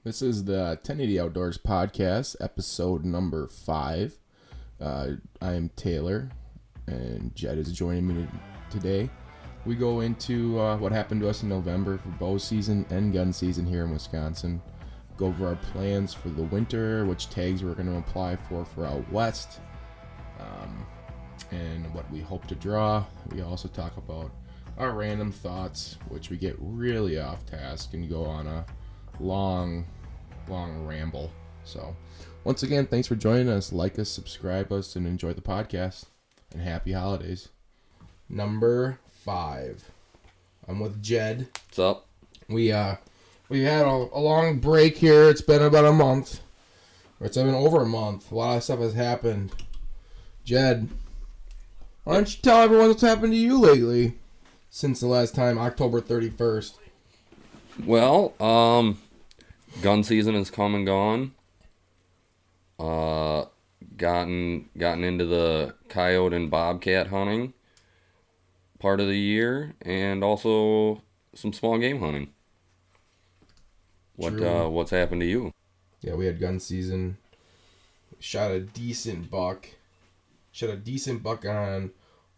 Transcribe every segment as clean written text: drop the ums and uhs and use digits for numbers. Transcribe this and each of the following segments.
This is the 1080 Outdoors Podcast, episode number 5. I am Taylor, and Jed is joining me today. We go into what happened to us in November for bow season and gun season here in Wisconsin. Go over our plans for the winter, which tags we're going to apply for out west, and what we hope to draw. We also talk about our random thoughts, which we get really off task and go on a long ramble. So once again, thanks for joining us. Like us, subscribe us, and enjoy the podcast. And happy holidays. Number 5. I'm with Jed. What's up? We had a long break here. It's been about a month. Or it's been over a month. A lot of stuff has happened. Jed, why don't you tell everyone what's happened to you lately since the last time, October 31st? Well, gun season has come and gone. Gotten into the coyote and bobcat hunting part of the year, and also some small game hunting. What's happened to you? Yeah, we had gun season. Shot a decent buck on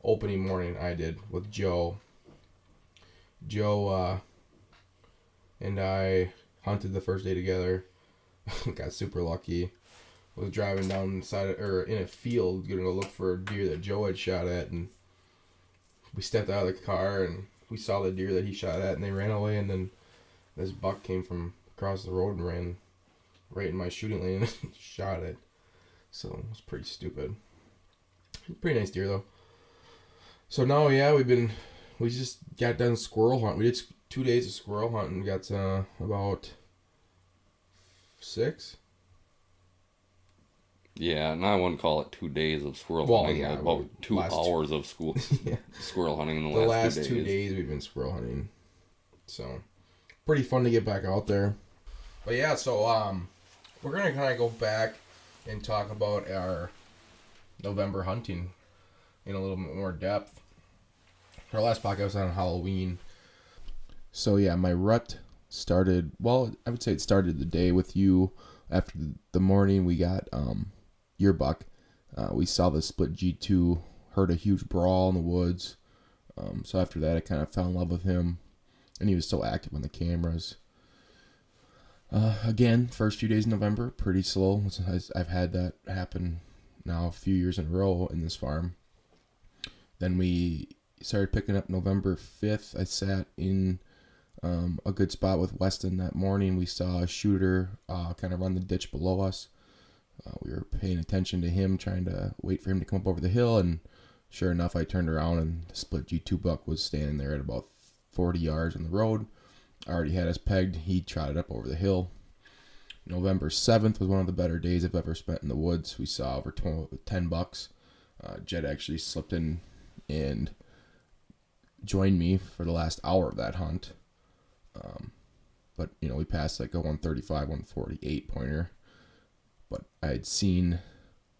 opening morning. I did with Joe. Joe and I hunted the first day together. Got super lucky. Was driving down in a field, gonna go look for a deer that Joe had shot at, and we stepped out of the car and we saw the deer that he shot at, and they ran away. And then this buck came from across the road and ran right in my shooting lane and shot it. So it was pretty stupid. Pretty nice deer though. So now, yeah, we just got done squirrel hunting. We did 2 days of squirrel hunting. Got about 6. Yeah, and I wouldn't call it 2 days of squirrel hunting. Yeah, about 2 hours of yeah. squirrel hunting in the last 2 days. 2 days we've been squirrel hunting. So pretty fun to get back out there. But yeah, so we're gonna kind of go back and talk about our November hunting in a little bit more depth. Our last podcast was on Halloween. So yeah, my rut started, well, I would say it started the day with you. After the morning we got your buck. We saw the split G2, heard a huge brawl in the woods. So after that I kind of fell in love with him, and he was so active on the cameras. Again, first few days in November, pretty slow. I've had that happen now a few years in a row in this farm. Then we started picking up November 5th. I sat in a good spot with Weston that morning. We saw a shooter kind of run the ditch below us. We were paying attention to him, trying to wait for him to come up over the hill, and sure enough, I turned around and the split G2 buck was standing there at about 40 yards on the road. I already had us pegged. He trotted up over the hill. November 7th was one of the better days I've ever spent in the woods. We saw over 10 bucks. Jed actually slipped in and joined me for the last hour of that hunt. But, we passed like a 135, 148 pointer. But I had seen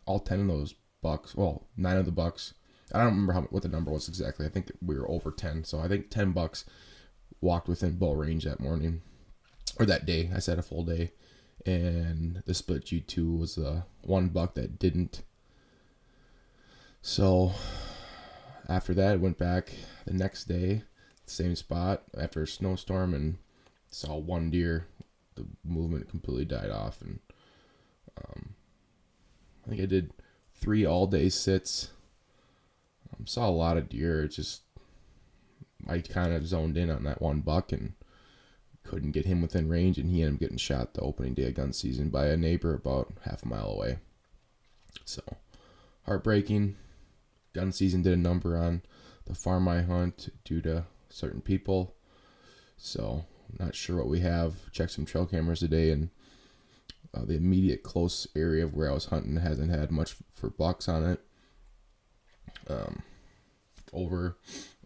all 10 of those bucks. Well, 9 of the bucks. I don't remember what the number was exactly. I think we were over 10. So I think 10 bucks walked within bow range that morning. Or that day. I said a full day. And the split G2 was the one buck that didn't. So after that, I went back the next day, same spot, after a snowstorm, and saw one deer. The movement completely died off, and I think I did 3 all-day sits. Saw a lot of deer. It just, I kind of zoned in on that one buck and couldn't get him within range, and he ended up getting shot the opening day of gun season by a neighbor about half a mile away. So, heartbreaking. Gun season did a number on the farm I hunt due to certain people. So, not sure what we have. Checked some trail cameras today, and the immediate close area of where I was hunting hasn't had much for bucks on it. Over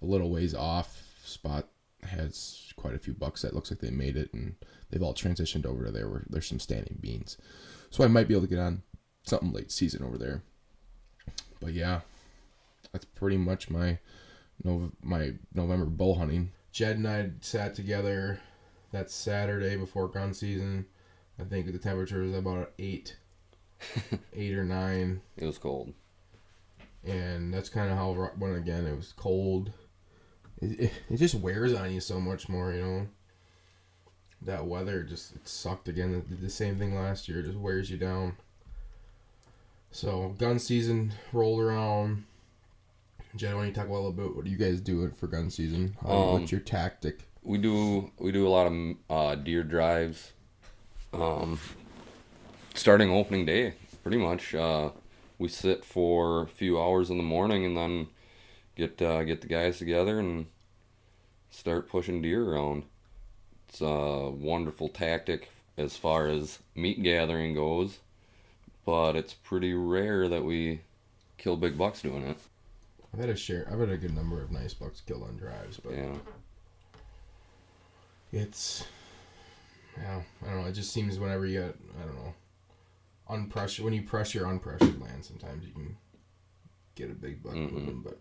a little ways off spot has quite a few bucks that looks like they made it, and they've all transitioned over to there where there's some standing beans. So I might be able to get on something late season over there. But yeah, that's pretty much my November bow hunting. Jed and I sat together that Saturday before gun season, I think the temperature was about 8 or 9. It was cold. And that's kind of how, when again, it was cold. It just wears on you so much more, you know. That weather just, it sucked again. It did the same thing last year. It just wears you down. So, gun season rolled around. Jed, why don't you talk about a little bit, what do you guys do for gun season? What's your tactic? We do a lot of deer drives. Starting opening day, pretty much. We sit for a few hours in the morning and then get the guys together and start pushing deer around. It's a wonderful tactic as far as meat gathering goes, but it's pretty rare that we kill big bucks doing it. I've had a good number of nice bucks killed on drives, but yeah, it's, yeah, I don't know. It just seems whenever you get, I don't know, when you pressure unpressured land, sometimes you can get a big buck moving, but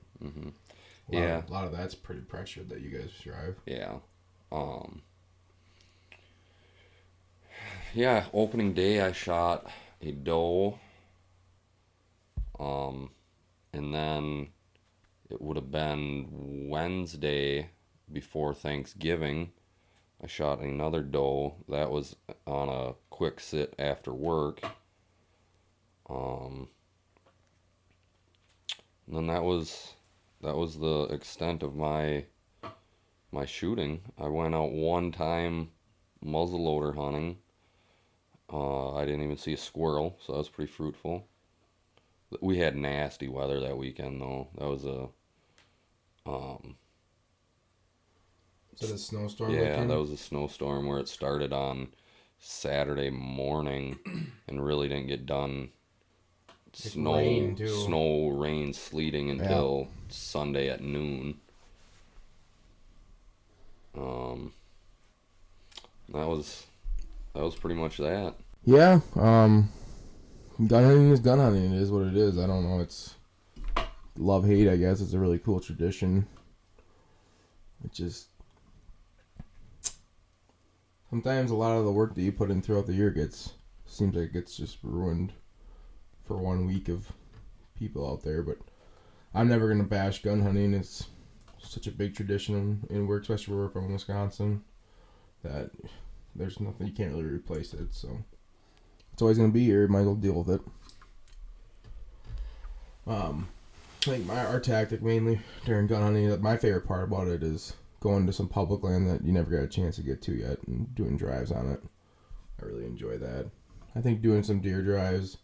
a lot of that's pretty pressured that you guys drive. Yeah. Yeah, opening day I shot a doe. And then it would have been Wednesday before Thanksgiving. I shot another doe. That was on a quick sit after work. And then that was the extent of my shooting. I went out one time muzzleloader hunting. I didn't even see a squirrel, so that was pretty fruitful. We had nasty weather that weekend, though. That was a Is that a snowstorm? yeah, that was a snowstorm where it started on Saturday morning and really didn't get done. Snow, rain, sleeting until Sunday at noon. That was pretty much that. Yeah. Gun hunting is gun hunting. It is what it is. I don't know. It's love hate. I guess it's a really cool tradition. It just sometimes a lot of the work that you put in throughout the year seems like it gets just ruined for 1 week of people out there. But I'm never gonna bash gun hunting. It's such a big tradition in work, especially where we're from Wisconsin, that there's nothing, you can't really replace it. So it's always gonna be here. Might as well deal with it. I think our tactic mainly during gun hunting, my favorite part about it is going to some public land that you never got a chance to get to yet and doing drives on it. I really enjoy that. I think doing some deer drives,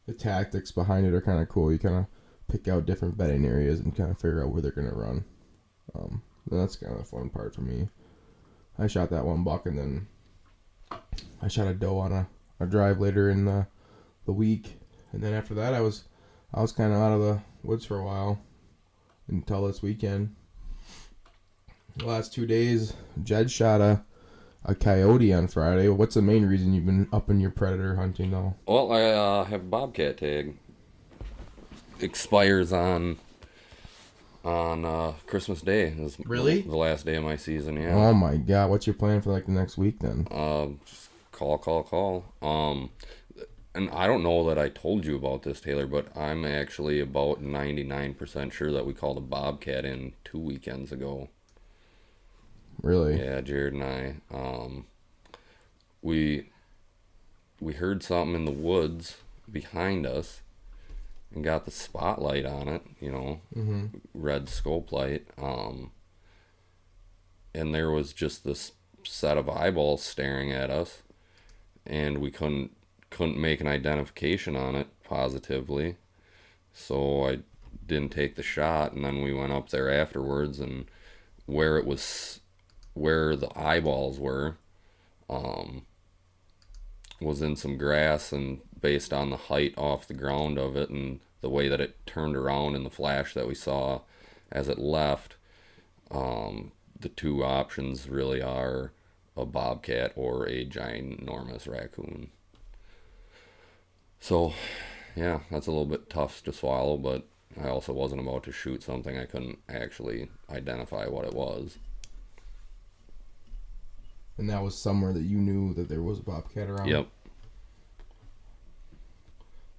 the tactics behind it are kind of cool. You kind of pick out different bedding areas and kind of figure out where they're going to run. That's kind of the fun part for me. I shot that one buck, and then I shot a doe on a drive later in the week. And then after that, I was kind of out of the woods for a while until this weekend. The last 2 days, Jed shot a coyote on Friday. What's the main reason you've been up in your predator hunting though? Well, I have a bobcat tag. Expires on Christmas Day. Really? The last day of my season, yeah. Oh my god, what's your plan for like the next week then? Just call. And I don't know that I told you about this, Taylor, but I'm actually about 99% sure that we called a bobcat in 2 weekends ago. Really? Yeah, Jed and I. We heard something in the woods behind us and got the spotlight on it, red scope light. And there was just this set of eyeballs staring at us, and we couldn't make an identification on it positively, so I didn't take the shot. And then we went up there afterwards, and where the eyeballs were was in some grass, and based on the height off the ground of it and the way that it turned around in the flash that we saw as it left, the two options really are a bobcat or a ginormous raccoon. So, yeah, that's a little bit tough to swallow, but I also wasn't about to shoot something I couldn't actually identify what it was. And that was somewhere that you knew that there was a bobcat around? Yep.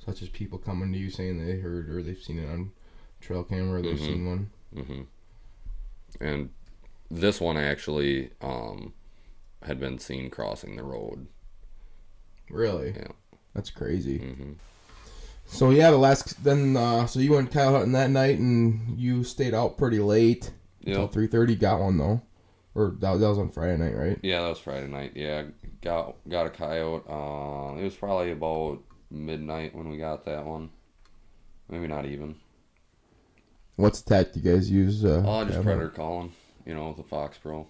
Such as people coming to you saying they heard or they've seen it on trail camera or they've seen one? Mm-hmm. And this one actually had been seen crossing the road. Really? Yeah. That's crazy. Mm-hmm. So so you went coyote hunting that night and you stayed out pretty late. Yep. Until 3:30. Got one though, or that was on Friday night, right? Yeah, that was Friday night. Yeah, got a coyote. It was probably about midnight when we got that one. Maybe not even. What's the tactic you guys use? Just predator calling. With a Fox Pro.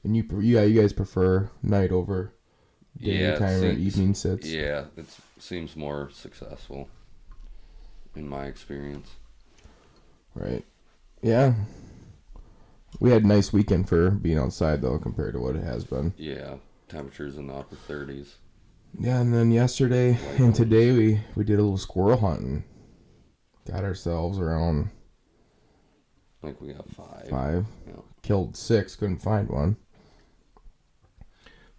And you guys prefer night over daytime or evening sits? Yeah, it seems more successful in my experience. Right. Yeah. We had a nice weekend for being outside though, compared to what it has been. Yeah, temperatures in the upper 30s. Yeah, and then yesterday and today we did a little squirrel hunting. Got ourselves around. I think we got 5. 5. Yeah. Killed 6. Couldn't find one.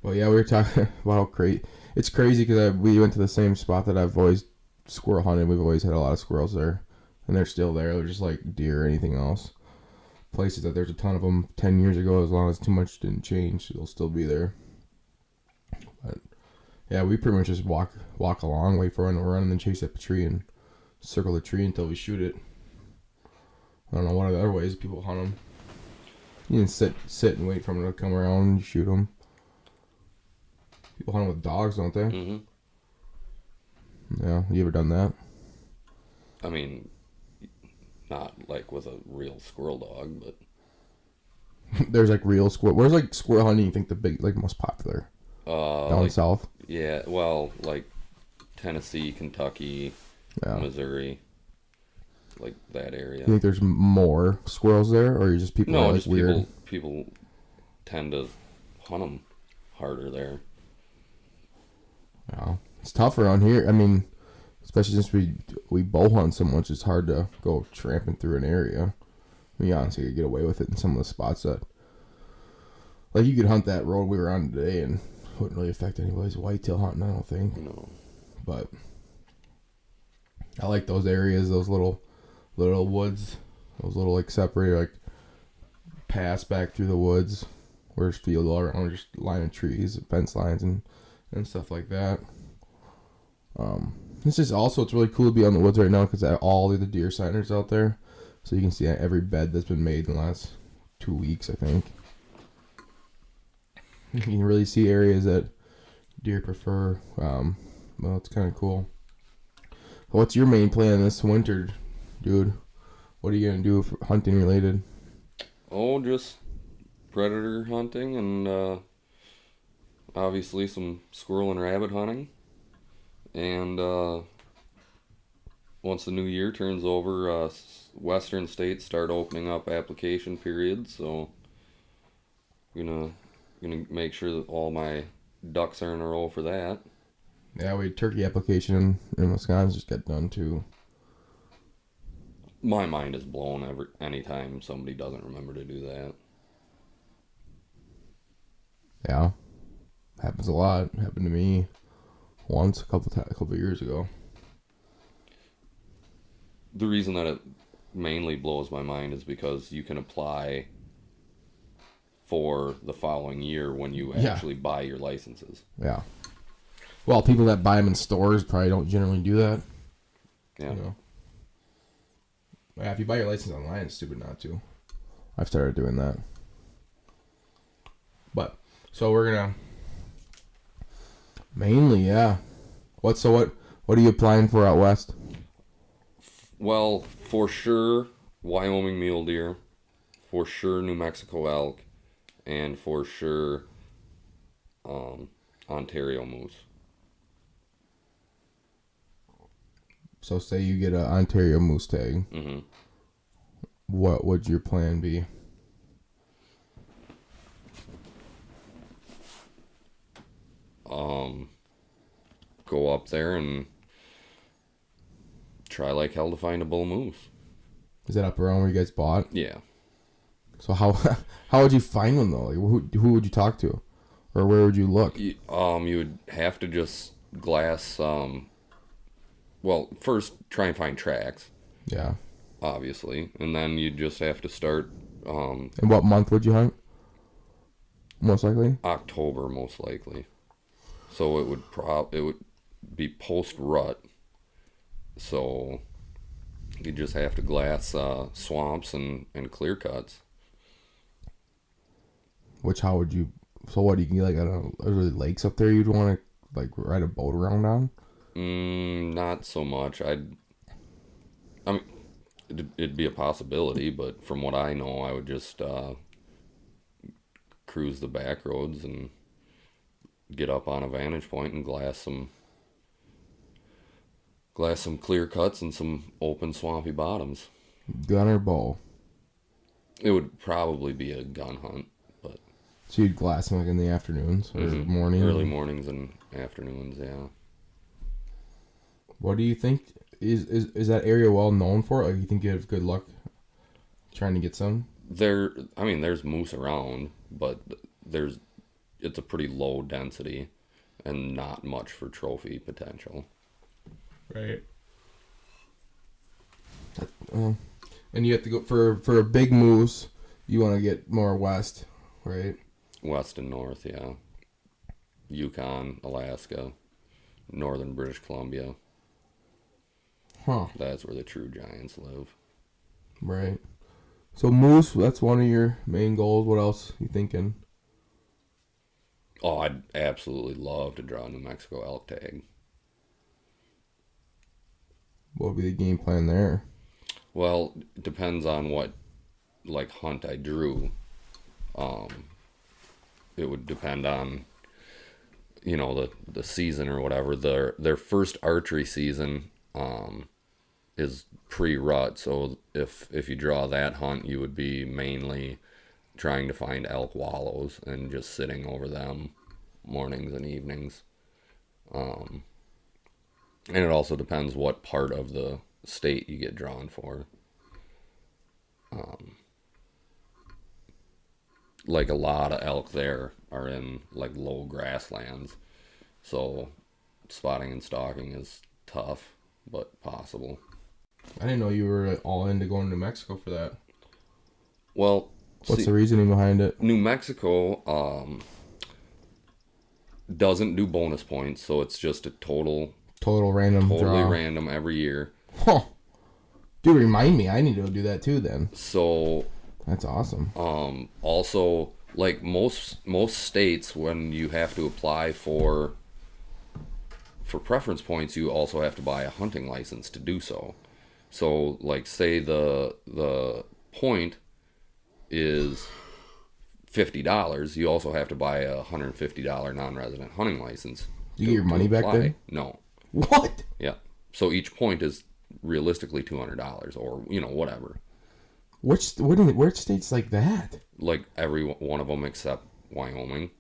But yeah, we were talking about how crazy. It's crazy because we went to the same spot that I've always squirrel hunted. We've always had a lot of squirrels there, and they're still there. They're just like deer or anything else. Places that there's a ton of them 10 years ago. As long as too much didn't change, they'll still be there. But yeah, we pretty much just walk along, wait for one to run, and then chase up a tree and circle the tree until we shoot it. I don't know what other ways people hunt them. You can sit and wait for them to come around and shoot them. People hunt them with dogs, don't they? Mm-hmm. Yeah, you ever done that? I mean, not like with a real squirrel dog, but There's like real squirrel. Where's like squirrel hunting? You think the big most popular? Down south. Yeah, well, like Tennessee, Kentucky, Missouri, like that area. You think there's more squirrels there, or are you just people? No, are, like, just weird? people tend to hunt them harder there. Yeah, it's tough around here. I mean, especially since we bow hunt so much, it's hard to go tramping through an area. I mean, honestly, you could get away with it in some of the spots that, like, you could hunt that road we were on today and it wouldn't really affect anybody's whitetail hunting, I don't think. No. But I like those areas, those little woods, those little like separated like paths back through the woods where there's field all around, just line of trees, fence lines, and stuff like that. It's just also, it's really cool to be on the woods right now because all the deer signers out there, so you can see every bed that's been made in the last 2 weeks, I think. You can really see areas that deer prefer. Well, it's kind of cool. What's your main plan this winter, dude? What are you gonna do for hunting related? Oh, just predator hunting and obviously some squirrel and rabbit hunting. And once the new year turns over, western states start opening up application periods. So gonna make sure that all my ducks are in a row for that. Yeah, we had turkey application in Wisconsin just got done too. My mind is blown anytime somebody doesn't remember to do that. Yeah, happens a lot. Happened to me once a couple years ago. The reason that it mainly blows my mind is because you can apply for the following year when you actually buy your licenses. Yeah. Well, people that buy them in stores probably don't generally do that. Yeah. You know? Yeah, if you buy your license online, it's stupid not to. I've started doing that. But so we're gonna mainly, yeah. What are you applying for out west? Well, for sure, Wyoming mule deer, for sure New Mexico elk, and for sure Ontario moose. So say you get an Ontario moose tag. Mm-hmm. What would your plan be? Go up there and try like hell to find a bull moose. Is that up around where you guys bought? Yeah. So how would you find one though? Like, who would you talk to, or where would you look? You would have to just glass. Well, first try and find tracks, Yeah. obviously, and then you just have to start. In what month would you hunt? Most likely. October, most likely. So it would be post rut. So you just have to glass swamps and clear cuts. How would you? So what do you get? Like, I don't know, are there lakes up there you'd want to like ride a boat around on? Not so much. I mean, it'd be a possibility, but from what I know, I would just cruise the back roads and get up on a vantage point and glass some clear cuts and some open swampy bottoms. Gun or bow? It would probably be a gun hunt, but So you'd glass them like in the afternoons or morning? early mornings and afternoons, yeah. What do you think? Is that area well known for it? Like, you think you have good luck trying to get some? There's moose around, but it's a pretty low density and not much for trophy potential. Right. And you have to go for a big moose. You want to get more west, right? West and north, yeah. Yukon, Alaska, northern British Columbia. Huh. That's where the true giants live. Right. So moose, that's one of your main goals. What else you thinking? Oh, I'd absolutely love to draw a New Mexico elk tag. What would be the game plan there? Well, it depends on what hunt I drew. It would depend on the season or whatever. Their first archery season is pre-rut, so if you draw that hunt, you would be mainly trying to find elk wallows and just sitting over them mornings and evenings. And it also depends what part of the state you get drawn for. Like a lot of elk there are in like low grasslands, so spotting and stalking is tough but possible. I didn't know you were all into going to New Mexico for that. Well, what's the reasoning behind it? New Mexico doesn't do bonus points, so it's just a totally random random every year. Huh. Dude, remind me. I need to do that too then. So that's awesome. Also, like most states, when you have to apply for preference points, you also have to buy a hunting license to do so. So, like, say the point is $50, you also have to buy a $150 non-resident hunting license. You get your money back then? No. What? Yeah. So each point is realistically $200 or whatever. Which states like that? Like every one of them except Wyoming.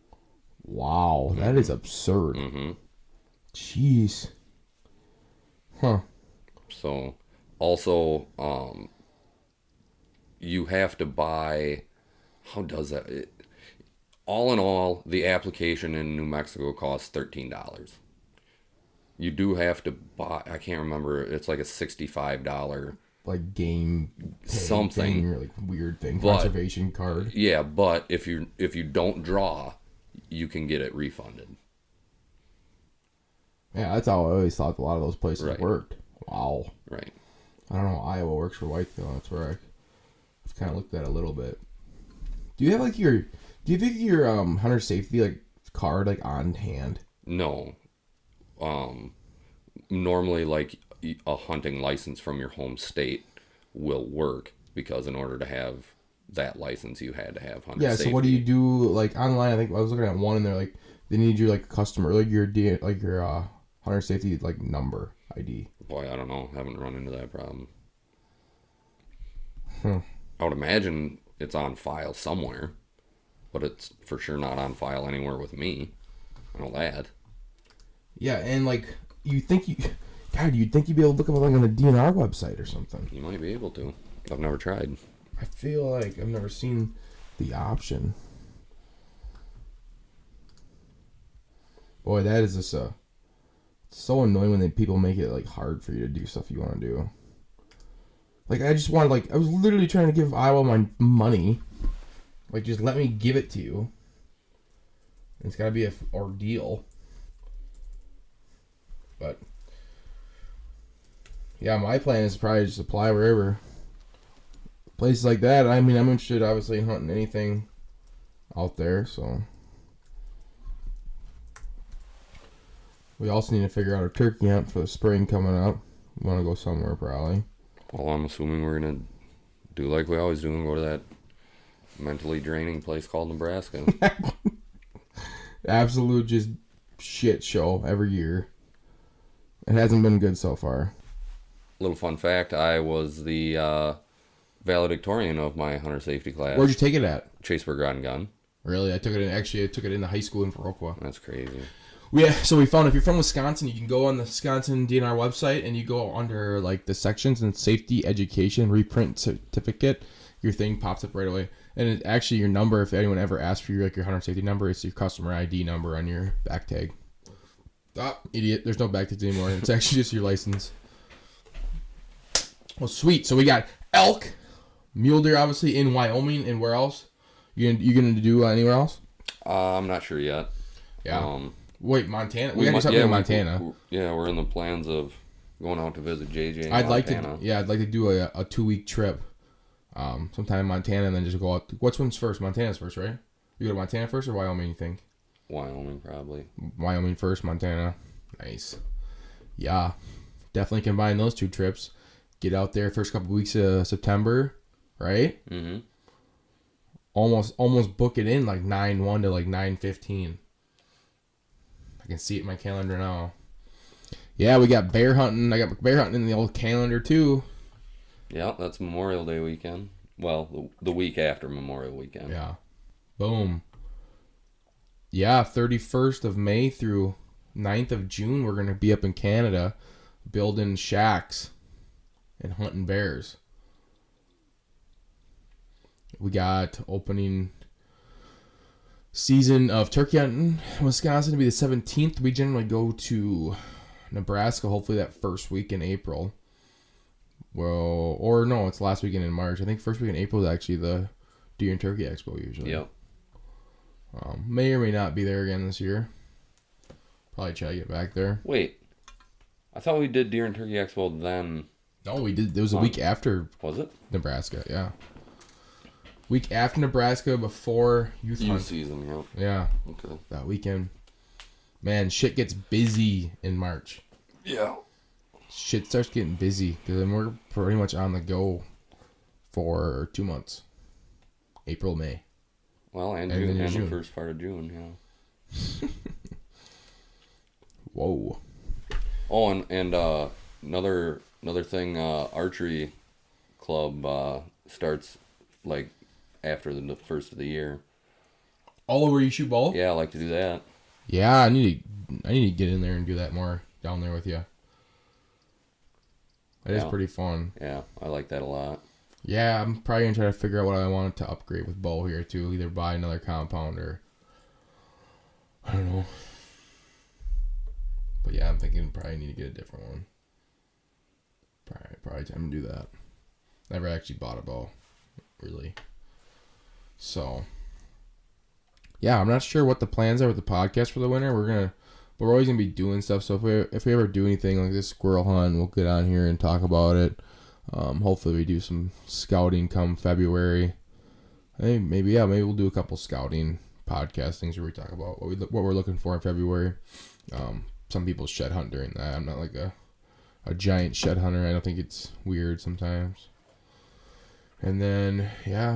Wow, that is absurd. Jeez. Huh. So also you have to buy, how does that, all in all, the application in New Mexico costs $13. You do have to buy, I can't remember, it's like a $65 like game something thing, or like weird thing, conservation card. Yeah, but if you don't draw, you can get it refunded. Yeah, that's how I always thought a lot of those places worked. Wow. Right. I don't know how Iowa works for whitetail. That's where I've kind of looked at it a little bit. Do you have your hunter safety card on hand? No. Normally like a hunting license from your home state will work, because in order to have that license you had to have hunter safety. So what do you do online? I think I was looking at one and they're like they need your customer your hunter safety number ID. Boy, I don't know. Haven't run into that problem. I would imagine it's on file somewhere, but it's for sure not on file anywhere with me. I know that. Yeah, and you'd think you'd be able to look up on the DNR website or something. You might be able to. I've never tried. I feel like I've never seen the option. Boy, that is just so annoying when people make it like hard for you to do stuff you want to do. Like I just wanted, like I was literally trying to give Iowa my money. Like just let me give it to you. It's got to be an ordeal. But yeah, my plan is probably just apply wherever. Places like that. I mean, I'm interested obviously in hunting anything out there, so. We also need to figure out a turkey hunt for the spring coming up. We want to go somewhere probably. Well, I'm assuming we're going to do like we always do and go to that mentally draining place called Nebraska. Absolute just shit show every year. It hasn't been good so far. Little fun fact, I was the valedictorian of my hunter safety class. Where'd you take it at? Chaseburg Rod and Gun. Really? I took it in the high school in Viroqua. That's crazy. Yeah, so we found if you're from Wisconsin, you can go on the Wisconsin DNR website and you go under like the sections and safety education reprint certificate. Your thing pops up right away, and it actually your number. If anyone ever asks for your hunter safety number, it's your customer ID number on your back tag. Ah, idiot! There's no back tags anymore. It's actually just your license. Well, sweet. So we got elk, mule deer, obviously in Wyoming, and where else? You gonna do anywhere else? I'm not sure yet. Yeah. Wait, Montana? We got to do something in Montana. We're in the plans of going out to visit JJ in I'd Montana. I'd like to do a 2-week trip sometime in Montana and then just go out. Which one's first? Montana's first, right? You go to Montana first or Wyoming, you think? Wyoming, probably. Wyoming first, Montana. Nice. Yeah. Definitely combine those two trips. Get out there first couple weeks of September, right? Mm-hmm. Almost book it in like 9/1 to like 9/15. I can see it in my calendar now. Yeah, we got bear hunting. I got bear hunting in the old calendar too. Yeah, that's Memorial Day weekend. Well, the week after Memorial Weekend. Yeah. Boom. Yeah, 31st of May through 9th of June, we're going to be up in Canada building shacks and hunting bears. We got opening season of turkey hunting in Wisconsin to be the 17th. We generally go to Nebraska hopefully that first week in April. Well, or no, it's last weekend in March. I think first week in April is actually the Deer and Turkey Expo usually. Yep. May or may not be there again this year. Probably try to get back there. Wait, I thought we did Deer and Turkey Expo then. No, we did. It was a week after. Was it? Nebraska, yeah. Week after Nebraska, before youth hunt season. Yep. Yeah. Okay. That weekend, man, shit gets busy in March. Yeah. Shit starts getting busy because then we're pretty much on the go for 2 months. April, May. Well, and June, and the first part of June, yeah. Whoa. Oh, and another thing, archery club starts like after the first of the year. All over you shoot ball? Yeah, I like to do that. Yeah, I need to get in there and do that more down there with you. That is pretty fun. Yeah, I like that a lot. Yeah, I'm probably going to try to figure out what I want to upgrade with bow here, too. Either buy another compound or... I don't know. But yeah, I'm thinking probably need to get a different one. Probably time to do that. Never actually bought a bow, really. So... yeah, I'm not sure what the plans are with the podcast for the winter. We're always going to be doing stuff. So if we ever do anything like this squirrel hunt, we'll get on here and talk about it. Hopefully we do some scouting come February. I think maybe we'll do a couple scouting podcast things where we talk about what we're looking for in February. Some people shed hunt during that. I'm not like a giant shed hunter. I don't think it's weird sometimes. And then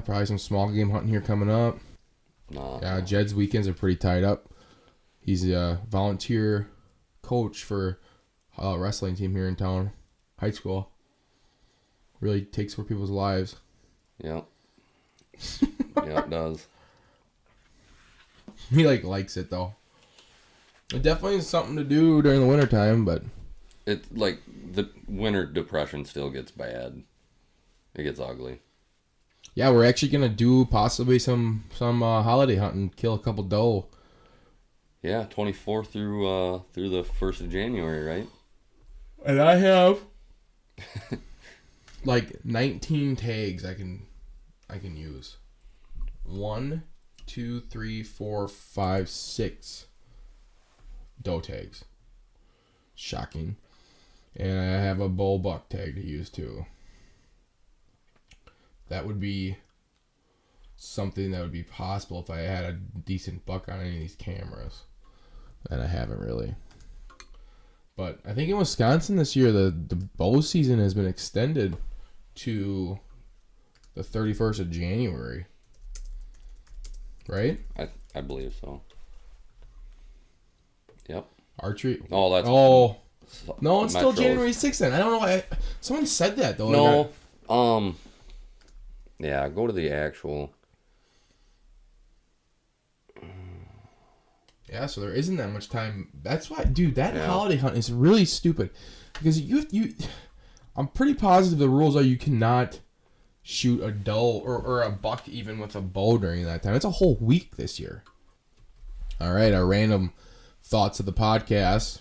probably some small game hunting here coming up. Yeah, Jed's weekends are pretty tied up. He's a volunteer coach for a wrestling team here in town, high school. Really takes over people's lives. Yeah. Yeah, it does. He likes it though. It definitely is something to do during the wintertime, but it's like the winter depression still gets bad. It gets ugly. Yeah, we're actually gonna do possibly some holiday hunting, kill a couple doe. Yeah, 24th through the 1st of January, right? And I have like 19 tags I can use. 1, 2, 3, 4, 5, 6 doe tags. Shocking. And I have a bull buck tag to use too. That would be something that would be possible if I had a decent buck on any of these cameras. And I haven't really. But I think in Wisconsin this year, the bow season has been extended to the 31st of January. Right? I believe so. Yep. Archery. Oh, that's... Oh. No, it's still Metros. January 6th then. I don't know. Someone said that though. No. Yeah, go to the actual... Yeah, so there isn't that much time. That's why, dude, that holiday hunt is really stupid. Because I'm pretty positive the rules are you cannot shoot a doe or a buck even with a bow during that time. It's a whole week this year. All right, our random thoughts of the podcast.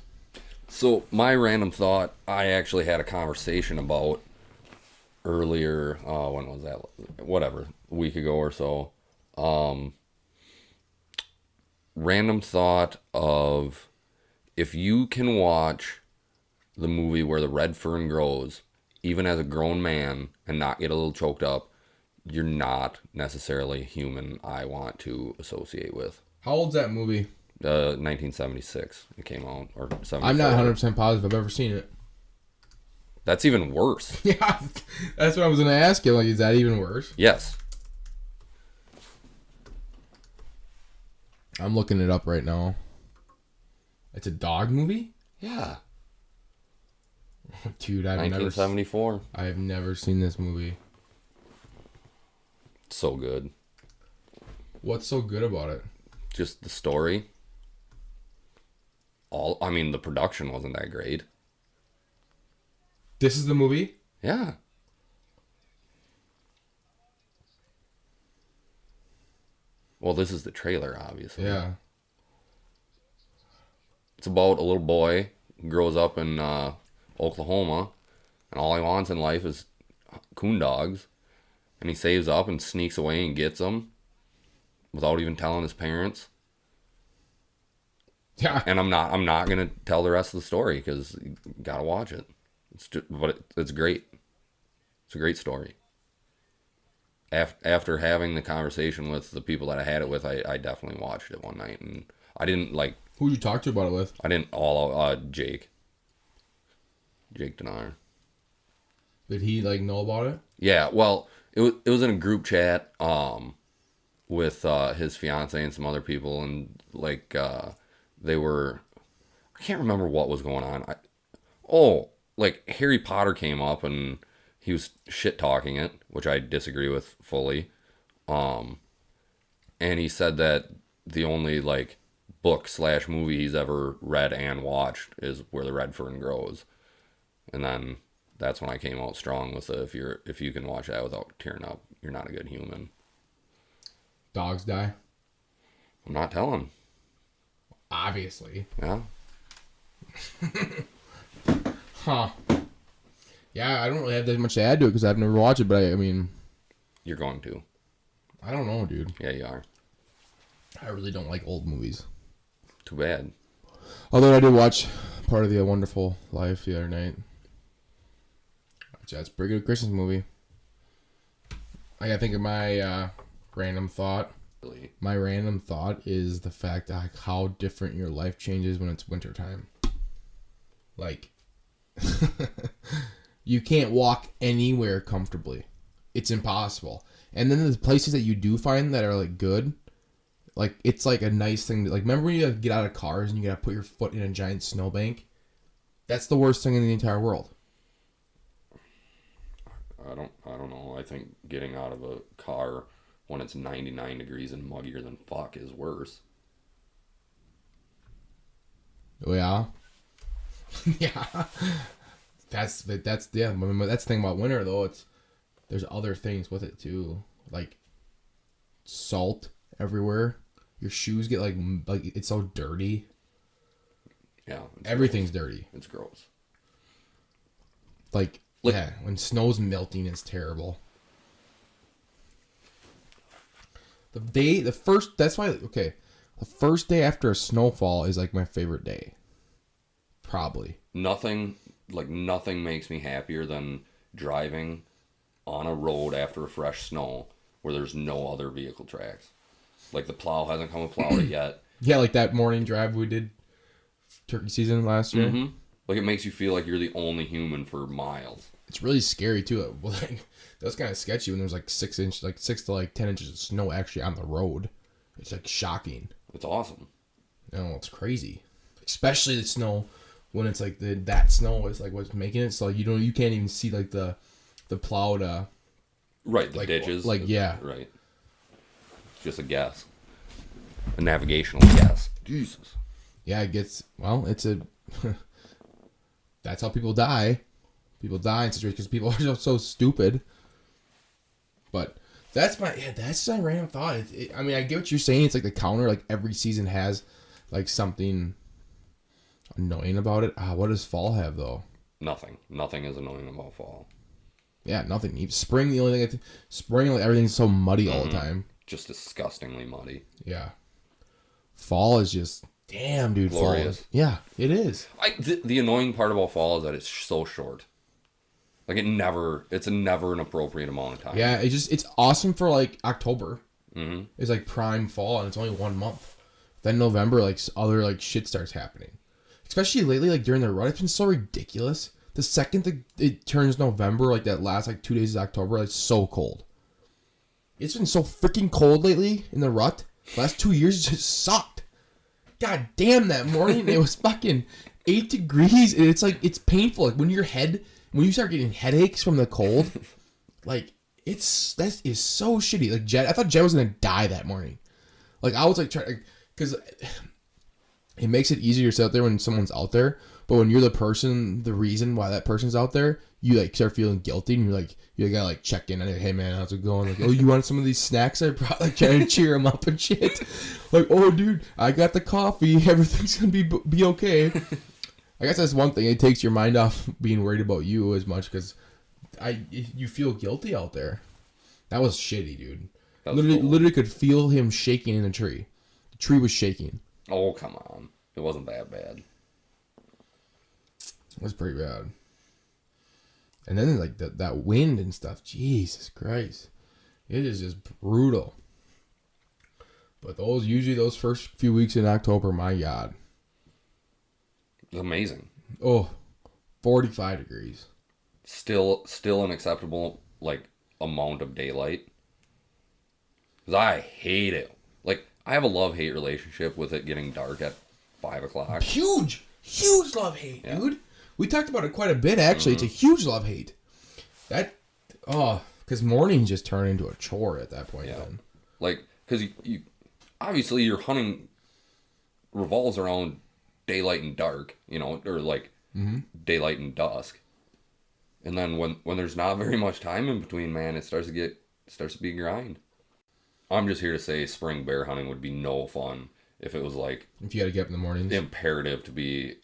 So my random thought, I actually had a conversation about earlier. When was that? Whatever, a week ago or so. Random thought of if you can watch the movie where the red fern grows, even as a grown man, and not get a little choked up, you're not necessarily a human I want to associate with. How old's that movie? 1976 it came out, or 74. I'm not 100% positive I've ever seen it. That's even worse. Yeah, that's what I was going to ask you. Like, is that even worse? Yes. I'm looking it up right now. It's a dog movie? Yeah. Dude, 1974. I've never seen this movie. So good. What's so good about it? Just the story. The production wasn't that great. This is the movie? Yeah. Well, this is the trailer, obviously. Yeah. It's about a little boy who grows up in Oklahoma, and all he wants in life is coon dogs, and he saves up and sneaks away and gets them without even telling his parents. Yeah. And I'm not gonna tell the rest of the story because you gotta watch it. It's great. It's a great story. After having the conversation with the people that I had it with, I definitely watched it one night, and I didn't like. Who'd you talk to about it with? I didn't Jed and I. Did he know about it? Yeah, well, it was in a group chat with his fiance and some other people, and they were, I can't remember what was going on. Harry Potter came up and he was shit talking it, which I disagree with fully. And he said that the only book/movie he's ever read and watched is Where the Red Fern Grows. And then that's when I came out strong with if you can watch that without tearing up, you're not a good human. Dogs die? I'm not telling. Obviously. Yeah. Huh. Yeah, I don't really have that much to add to it because I've never watched it, but I mean... You're going to. I don't know, dude. Yeah, you are. I really don't like old movies. Too bad. Although I did watch part of The Wonderful Life the other night. That's a pretty good Christmas movie. I gotta think of my random thought. Really? My random thought is the fact that how different your life changes when it's wintertime. You can't walk anywhere comfortably. It's impossible. And then the places that you do find that are good, it's a nice thing. Remember when you get out of cars and you gotta put your foot in a giant snowbank? That's the worst thing in the entire world. I don't know. I think getting out of a car when it's 99 degrees and muggier than fuck is worse. Oh, yeah. Yeah. That's the thing about winter though. There's other things with it too. like salt everywhere. Your shoes get like it's so dirty. Yeah. Everything's dirty. It's gross. Like, yeah, when snow's melting, it's terrible. The first day after a snowfall is like my favorite day. Probably. Nothing makes me happier than driving on a road after a fresh snow where there's no other vehicle tracks. Like the plow hasn't come and plowed it yet. Yeah, like that morning drive we did turkey season last year. Mm-hmm. Like it makes you feel like you're the only human for miles. It's really scary too. Like that's kind of sketchy when there's like 6 to 10 inches of snow actually on the road. It's like shocking. It's awesome. No, it's crazy. Especially the snow when it's like that snow is like what's making it so you can't even see like the plowed right, the like, ditches. Like yeah. Right. Just a guess. A navigational guess. Jesus. Yeah, it's a that's how people die. People die in situations because people are so stupid. But that's my random thought. I mean, I get what you're saying. It's like the counter. Like every season has like something annoying about it. What does fall have though? Nothing. Nothing is annoying about fall. Yeah, nothing. Spring, the only thing. Spring, like everything's so muddy all the time. Just disgustingly muddy. Yeah. Fall is just damn, dude. Glorious. Fall. Yeah, it is. The annoying part about fall is that it's so short. Like it's never an appropriate amount of time. Yeah, it's awesome for like October. Mm-hmm. It's like prime fall, and it's only 1 month. Then November, like other like shit starts happening. Especially lately, like during the rut, it's been so ridiculous. The second it turns November, like that last like 2 days of October, it's so cold. It's been so freaking cold lately in the rut. Last 2 years, it just sucked. God damn, that morning it was fucking 8 degrees, and it's like it's painful. Like when you start getting headaches from the cold, like that is so shitty. Like I thought Jed was gonna die that morning. Like I was like trying because it makes it easier to sit out there when someone's out there. But when you're the reason why that person's out there, you like start feeling guilty, and you gotta like check in. Hey man, how's it going? Like, oh, you want some of these snacks I brought? Like trying to cheer him up and shit. Like, oh dude, I got the coffee. Everything's gonna be okay. I guess that's one thing. It takes your mind off being worried about you as much because you feel guilty out there. That was shitty, dude. Literally could feel him shaking in a tree. The tree was shaking. Oh come on, it wasn't that bad. It was pretty bad. And then like that wind and stuff. Jesus Christ. It is just brutal. But those first few weeks in October, my God. It's amazing. Oh, 45 degrees. Still an acceptable like amount of daylight. Because I hate it. Like I have a love-hate relationship with it getting dark at 5 o'clock. Huge love-hate, dude. We talked about it quite a bit, actually. Mm-hmm. It's a huge love-hate. Because mornings just turn into a chore at that point. Yeah. Then. Like, because you obviously your hunting revolves around daylight and dark, or like daylight and dusk. And then when there's not very much time in between, man, it starts to be a grind. I'm just here to say spring bear hunting would be no fun if it was like... If you had to get up in the mornings? Imperative to be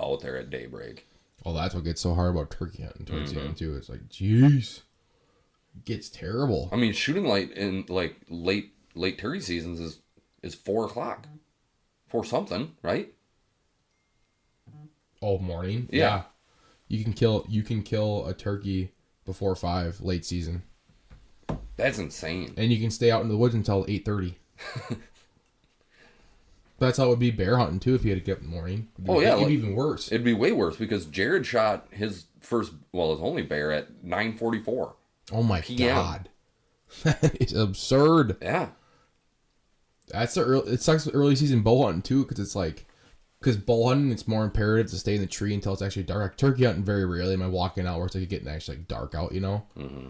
out there at daybreak. Oh, that's what gets so hard about turkey hunting towards the end, too. It's like, jeez. It gets terrible. I mean, shooting light in, like, late turkey seasons is 4 o'clock. 4 something, right? Oh, morning? Yeah. You can kill a turkey before 5, late season. That's insane. And you can stay out in the woods until 8:30. That's how it would be bear hunting, too, if you had to get up in the morning. It'd be even worse. It'd be way worse because Jared shot his only bear at 9:44. Oh, my God. That is absurd. Yeah. It sucks with early season bow hunting, too, because bow hunting, it's more imperative to stay in the tree until it's actually dark. Like, turkey hunting, very rarely am I walking out where it's like getting actually like dark out, Mm-hmm.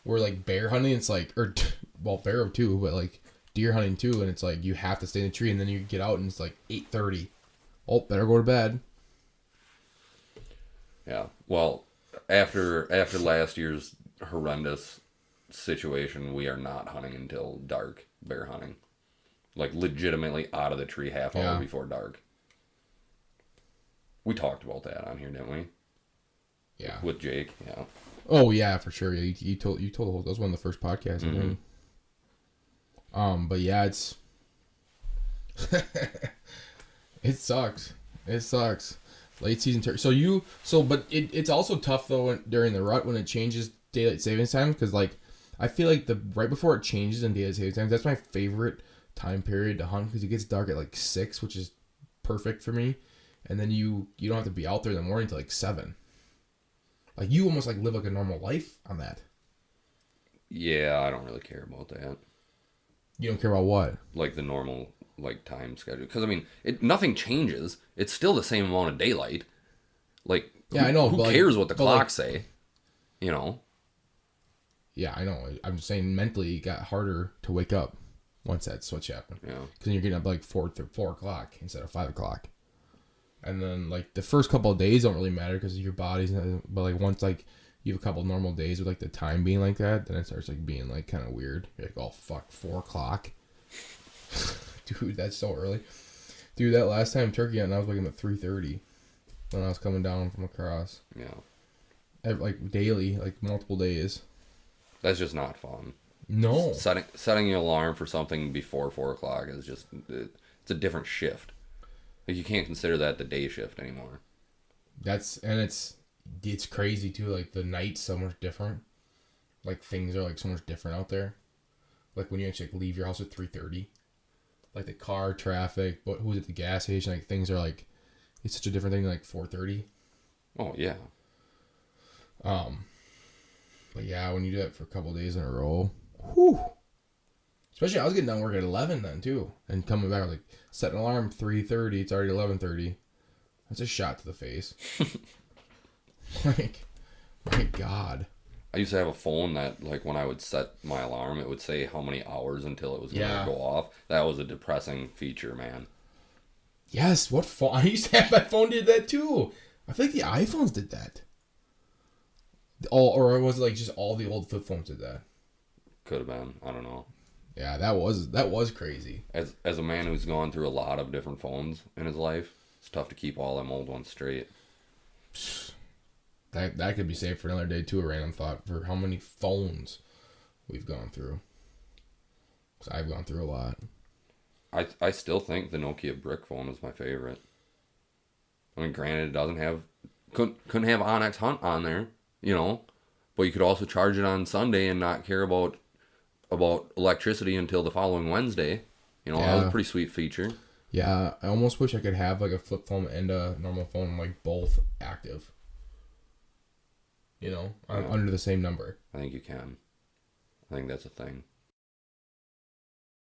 Where like bear hunting, it's like, bear too, but like deer hunting too, and it's like you have to stay in the tree, and then you get out and it's like 8:30. Oh, better go to bed. Yeah. Well, after last year's horrendous situation, we are not hunting until dark, bear hunting. Like, legitimately out of the tree half hour before dark. We talked about that on here, didn't we? Yeah. With Jake, yeah. Oh yeah, for sure. Yeah, you told the whole. That was one of the first podcasts. I think. But yeah, it's it sucks. It sucks. Late season turkey. But it's also tough though during the rut when it changes daylight savings time, because like I feel like the right before it changes in daylight savings time, that's my favorite time period to hunt, because it gets dark at like 6, which is perfect for me, and then you don't have to be out there in the morning till like 7. Like, you almost like live like a normal life on that. Yeah, I don't really care about that. You don't care about what? Like the normal like time schedule, because I mean, nothing changes. It's still the same amount of daylight. Like, yeah, I know. Who cares what the clocks say? You know. Yeah, I know. I'm just saying, mentally, it got harder to wake up once that switch happened. Yeah. Because you're getting up like 4 o'clock instead of 5 o'clock. And then like the first couple of days don't really matter because your body's not, but like once like you have a couple normal days with like the time being like that, then it starts like being like kind of weird. You're like, oh fuck, 4 o'clock. Dude, that's so early. Dude, that last time turkey hunting, I was waking up at 3:30 when I was coming down from across. Yeah. Like daily, like multiple days. That's just not fun. No. Setting your alarm for something before 4 o'clock is just, it's a different shift. Like, you can't consider that the day shift anymore. It's crazy too. Like, the night's so much different. Like, things are like so much different out there. Like when you actually like, leave your house at 3:30. Like the car traffic, but who's at the gas station? Like, things are like, it's such a different thing than like 4:30. Oh yeah. But yeah, when you do that for a couple of days in a row, whew. Especially, I was getting done work at 11 then too, and coming back, I was like, set an alarm 3:30. It's already 11:30. That's a shot to the face. Like, my God. I used to have a phone that, like, when I would set my alarm, it would say how many hours until it was going to go off. That was a depressing feature, man. Yes, what phone? I used to have my phone did that too. I feel like the iPhones did that. Or was it like just all the old flip phones did that? Could have been. I don't know. Yeah, that was crazy. As a man who's gone through a lot of different phones in his life, it's tough to keep all them old ones straight. That could be saved for another day too. A random thought for how many phones we've gone through. 'Cause I've gone through a lot. I still think the Nokia brick phone is my favorite. I mean, granted, it couldn't have Onyx Hunt on there, you know, but you could also charge it on Sunday and not care about electricity until the following Wednesday. You know, that was a pretty sweet feature. Yeah, I almost wish I could have like a flip phone and a normal phone, like both active. You know, under the same number. I think you can. I think that's a thing.